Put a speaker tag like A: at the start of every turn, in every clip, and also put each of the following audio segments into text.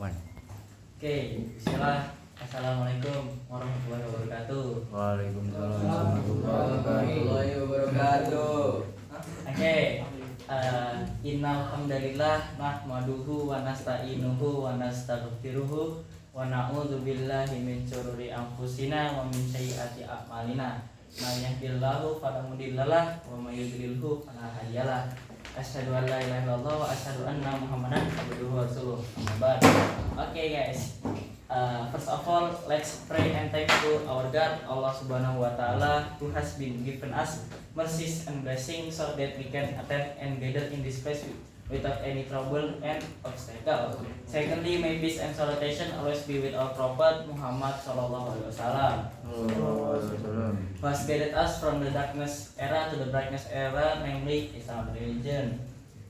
A: Aman.
B: Oke, bismillah. Assalamualaikum warahmatullahi wabarakatuh.
A: Waalaikumsalam
C: warahmatullahi wabarakatuh.
B: Oke, innal hamdalillah nahmaduhu wa nasta'inuhu wa nastaghfiruhu wa na'udzu billahi min syururi anfusina wa min sayyiati a'malina. May yahdihillahu fala mudhillalah wa may yudlilhu fala hadiyalah. Asyhadu an la ilaha illallah wa asyhadu anna Muhammadan abduhu wa rasuluh. Amma ba'd. Okay guys. First of all, let's pray and thank to our God, Allah Subhanahu wa Ta'ala, who has been given us mercies and blessings so that we can attend and gather in this place without any trouble and obstacle. Secondly, may peace and salutation always be with our Prophet Muhammad Sallallahu Alaihi Wasallam, who has guided us from the darkness era to the brightness era, namely Islam religion.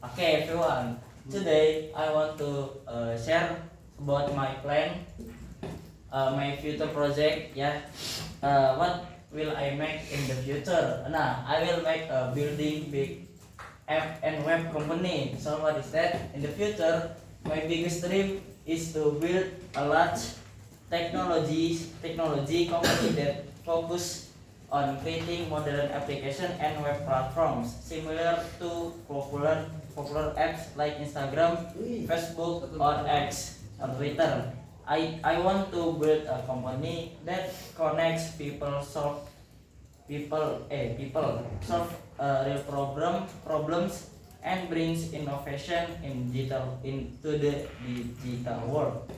B: Okay, everyone. Today I want to share about my plan, my future project. What will I make in the future? Nah, I will make a building big app and web company. So what is that? In the future, my biggest dream is to build a large technology company that focus on creating modern application and web platforms similar to popular apps like Instagram, Facebook, or X. On Twitter, I want to build a company that connects people, solve real problems, and brings innovation into the digital world.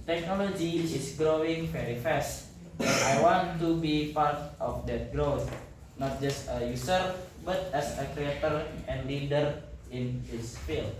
B: Technology is growing very fast, and I want to be part of that growth, not just a user, but as a creator and leader in this field.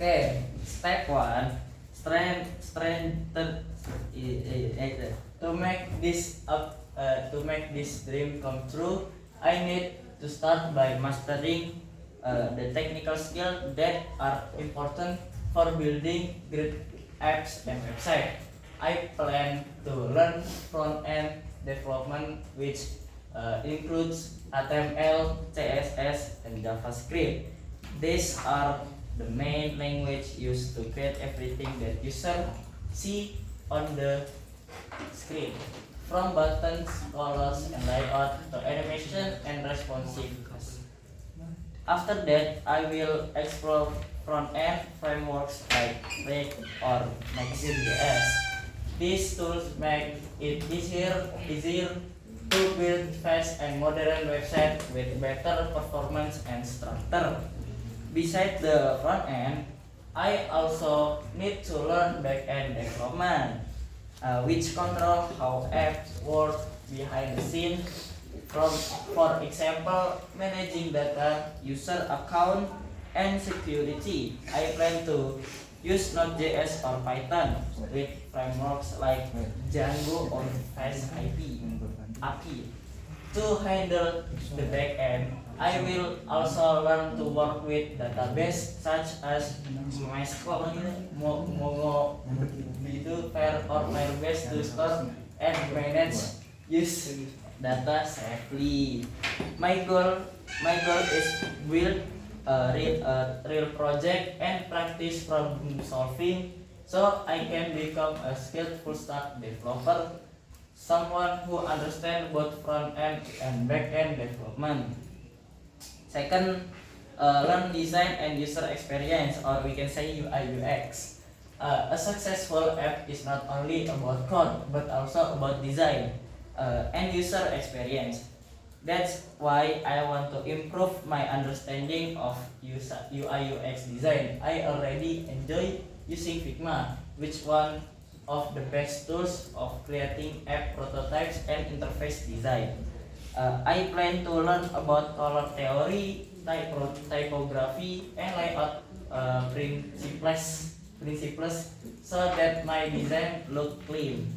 B: Okay, step 1, to make this dream come true. I need to start by mastering the technical skills that are important for building great apps and websites. I plan to learn front-end development, which includes HTML, CSS, and JavaScript. These are the main language used to create everything that user see on the screen, from buttons, colors, and layout to animation and responsiveness. After that, I will explore front-end frameworks like React or Next.js. These tools make it easier to build fast and modern websites with better performance and structure. Besides the front end, I also need to learn back-end development, which control how apps work behind the scenes. For example, managing data, user account, and security. I plan to use Node.js or Python with frameworks like Django or FastAPI. To handle the back-end, I will also learn to work with database such as MySQL, MongoDB, or Firebase to store and manage use data safely. My goal is build a real project and practice problem solving so I can become a skilled full stack developer, someone who understands both front end and back end development. Second, learn design and user experience, or we can say UI UX. A successful app is not only about code but also about design and user experience. That's why I want to improve my understanding of UI UX design. I already enjoy using Figma, which one of the best tools of creating app prototypes and interface design. I plan to learn about color theory, typography, and layout principles so that my design look clean,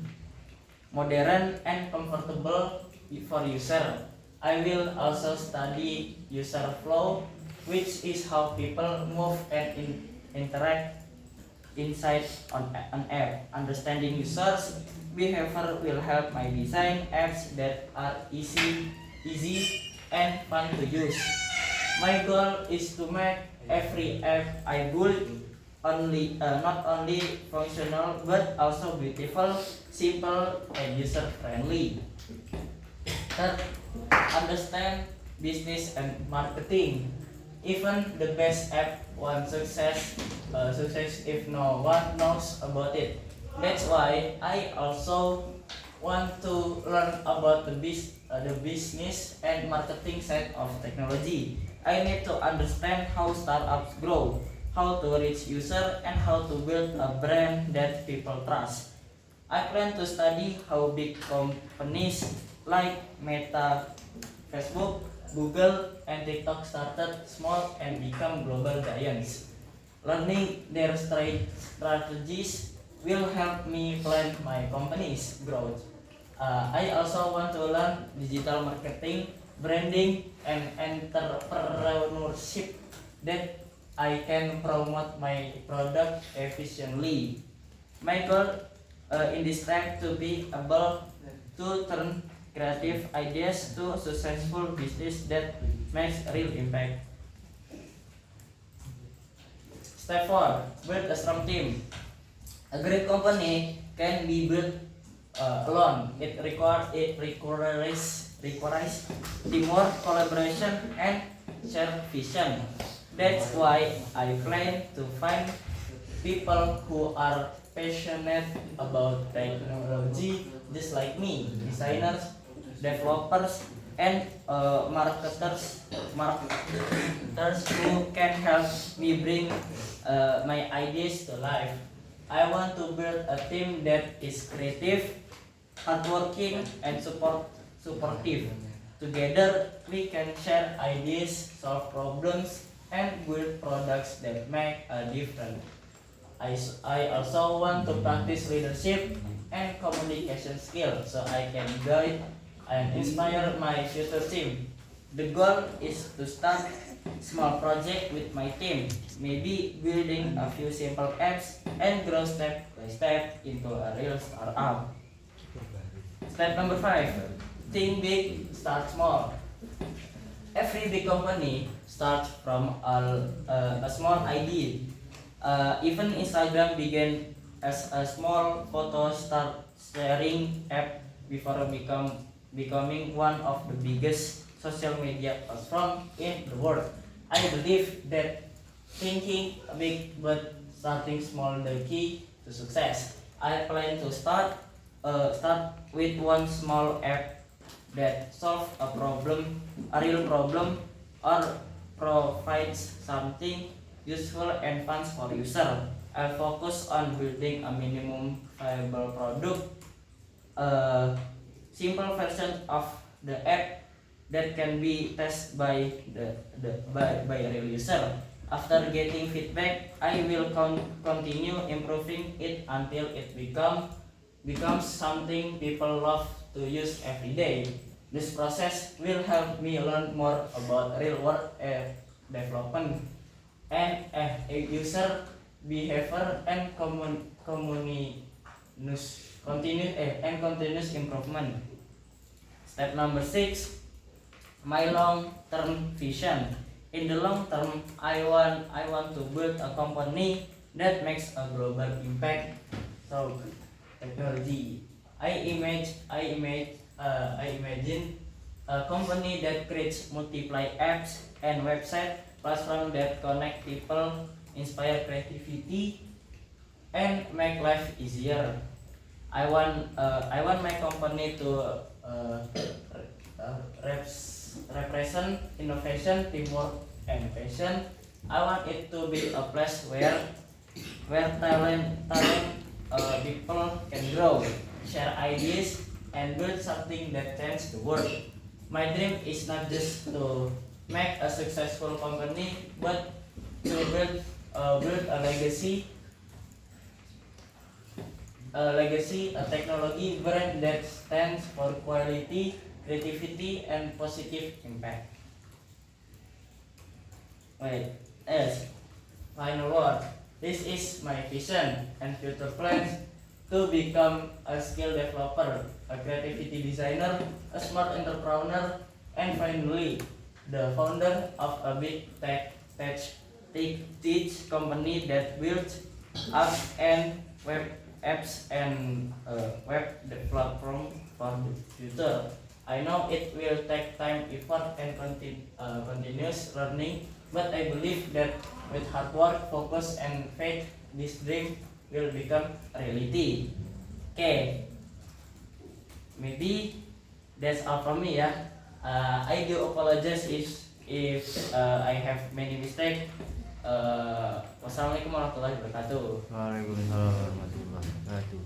B: modern, and comfortable for user. I will also study user flow, which is how people move and interact inside an app. Understanding users' behavior will help my design apps that are easy and fun to use. My goal is to make every app I build not only functional but also beautiful, simple, and user friendly. Third, understand business and marketing. Even the best app won't success if no one knows about it. That's why I also want to learn about the business and marketing side of technology. I need to understand how startups grow, how to reach user, and how to build a brand that people trust. I plan to study how big companies like Meta, Facebook, Google, and TikTok started small and become global giants. Learning their strategies will help me plan my company's growth. I also want to learn digital marketing, branding, and entrepreneurship that I can promote my product efficiently. My goal in this time to be able to turn creative ideas to successful business that makes real impact. Step 4. Build a strong team. A great company can be built alone. It requires teamwork, collaboration, and shared vision. That's why I plan to find people who are passionate about technology just like me, designers, developers, and marketers who can help me bring my ideas to life. I want to build a team that is creative, hardworking, and supportive. Together, we can share ideas, solve problems, and build products that make a difference. I also want to practice leadership and communication skills so I can guide and inspire my future team. The goal is to start small project with my team, maybe building a few simple apps and grow step by step into a real startup. Step number 5. Think big, start small. Every big company starts from a small idea. Even Instagram began as a small photo start sharing app before becoming one of the biggest social media platform in the world. I believe that thinking big but starting small is the key to success. I plan to start with one small app that solves a real problem, or provides something useful and fun for user. I'll focus on building a minimum viable product, a simple version of the app that can be tested by a real user. After getting feedback, I will continue improving it until it becomes something people love to use every day. This process will help me learn more about real world development and user behavior and continuous improvement. Step number 6. My long term vision. In the long term, I want to build a company that makes a global impact through technology. I imagine a company that creates multiple apps and website platform that connect people, inspire creativity, and make life easier. I want my company to represent innovation, teamwork, and passion. I want it to be a place where people can grow, share ideas, and build something that changes the world. My dream is not just to make a successful company, but to build a technology brand that stands for quality, creativity, and positive impact. Wait, yes, final word. This is my vision and future plans to become a skill developer, a creativity designer, a smart entrepreneur, and finally, the founder of a big tech teach company that build app and web apps and web platform for the future. I know it will take time, effort, and continuous learning, but I believe that with hard work, focus, and faith, this dream will become reality. Okay, maybe that's all from me ya. I do apologize if I have many mistake. Wassalamualaikum warahmatullahi wabarakatuh.
A: Waalaikumsalam warahmatullahi wabarakatuh.